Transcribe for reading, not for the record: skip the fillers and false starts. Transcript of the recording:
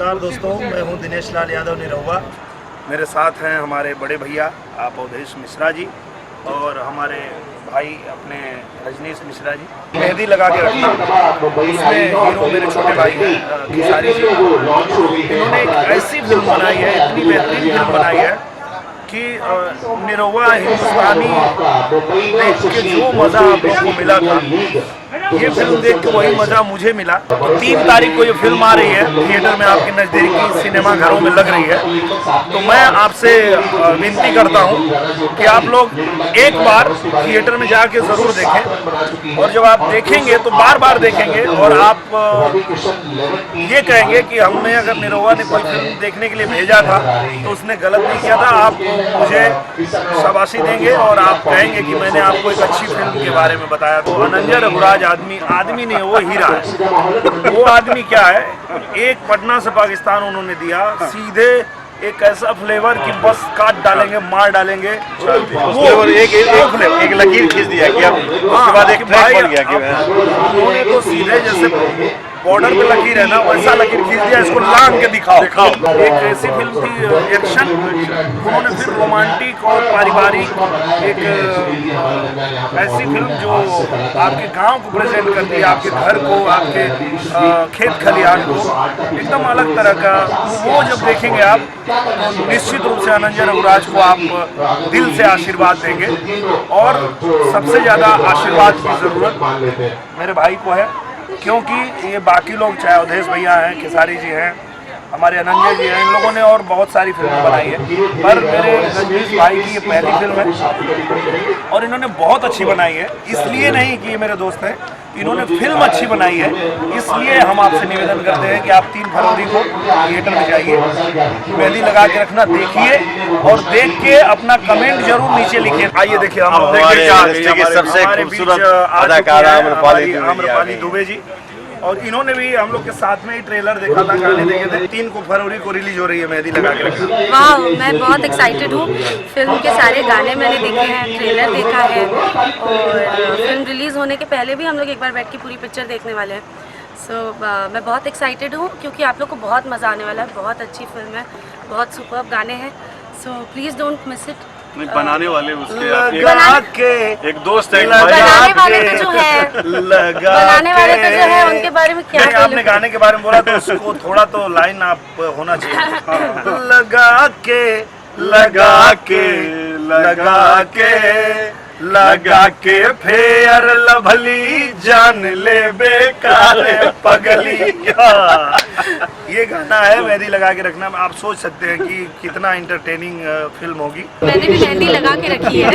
नमस्कार दोस्तों, मैं हूं दिनेश लाल यादव निरहुआ। मेरे साथ हैं हमारे बड़े भैया आप अवधेश मिश्रा जी और हमारे भाई अपने रजनीश मिश्रा जी। मेहंदी लगा के रखना, इसमें हीरो मेरे छोटे भाई हैं खेसारी जी। इन्होंने एक ऐसी फिल्म बनाई है, इतनी बेहतरीन फिल्म बनाई है कि निरहुआ हिंदुस्तानी देख के जो मज़ा आप लोगों को मिला था, ये फिल्म देख के वही मज़ा मुझे मिला। तो 3 तारीख को ये फिल्म आ रही है, थिएटर में आपके नज़दीकी सिनेमा घरों में लग रही है। तो मैं आपसे विनती करता हूँ कि आप लोग एक बार थिएटर में जाके ज़रूर देखें, और जब आप देखेंगे तो बार बार देखेंगे और आप ये कहेंगे कि हमने अगर निरहुआ ने कोई फिल्म देखने के लिए भेजा था तो उसने गलत नहीं किया था। आप मुझे शाबाशी देंगे और आप कहेंगे कि मैंने आपको एक अच्छी फिल्म के बारे में बताया। तो अनंजय रघुराज आदमी नहीं, वो हीरा है। वो आदमी क्या है, एक पटना से पाकिस्तान उन्होंने दिया, सीधे एक ऐसा फ्लेवर कि बस काट डालेंगे, मार डालेंगे। वो एक लकीर खींच दिया कि अब उसके बाद एक ट्रैक बन गया कि उन्होंने तो सीधे जैसे बॉर्डर पे लकीर है ना, वैसा लकीर खींच दिया, इसको लांग के दिखाओ। एक ऐसी फिल्म थी एक्शन, उन्होंने फिर रोमांटिक और पारिवारिक एक ऐसी फिल्म जो आपके गांव को प्रेजेंट करती है, आपके घर को, आपके खेत खलिहान को, एकदम अलग तरह का। वो जब देखेंगे आप तो निश्चित रूप से अनंजय रघुराज को आप दिल से आशीर्वाद देंगे। और सबसे ज़्यादा आशीर्वाद की ज़रूरत मेरे भाई को है, क्योंकि ये बाकी लोग चाहे अवधेश भैया हैं, खेसारी जी हैं, हमारे अनंजय जी हैं, इन लोगों ने और बहुत सारी फिल्में बनाई है, पर मेरे रजनीश भाई की ये पहली फिल्म है और इन्होंने बहुत अच्छी बनाई है। इसलिए नहीं कि ये मेरे दोस्त हैं, इन्होंने फिल्म अच्छी बनाई है, इसलिए हम आपसे निवेदन करते हैं कि आप 3 फरवरी को थिएटर में जाइए, मेहंदी लगा के रखना, देखिए और देख के अपना कमेंट जरूर नीचे लिखिए। आइए देखिए, हम सबसे खूबसूरत अदाकारा आम्रपाली दुबे जी, और इन्होंने भी हम लोग के साथ में ही ट्रेलर देखा था, गाने देखे थे। 3 फरवरी को रिलीज हो रही है मेहंदी लगा के रखना। वाह, मैं बहुत एक्साइटेड हूँ। फिल्म के सारे गाने मैंने देखे हैं, ट्रेलर देखा है, और फिल्म रिलीज़ होने के पहले भी हम लोग एक बार बैठ के पूरी पिक्चर देखने वाले हैं। सो मैं बहुत एक्साइटेड हूँ क्योंकि आप लोग को बहुत मज़ा आने वाला है। बहुत अच्छी फिल्म है, बहुत सुपर्ब गाने हैं, so please don't miss it. बनाने वाले उसके एक दोस्त है, बनाने वाले तो जो है उनके बारे में क्या बोलूं? आपने गाने के बारे में बोला तो उसको थोड़ा तो लाइन आप होना चाहिए। लगा के फेयर लभली जान ले बेकार पगली। ये गाना है मेहंदी लगा के रखना। आप सोच सकते हैं कि कितना इंटरटेनिंग फिल्म होगी। मैंने भी मेहंदी लगा के रखी है।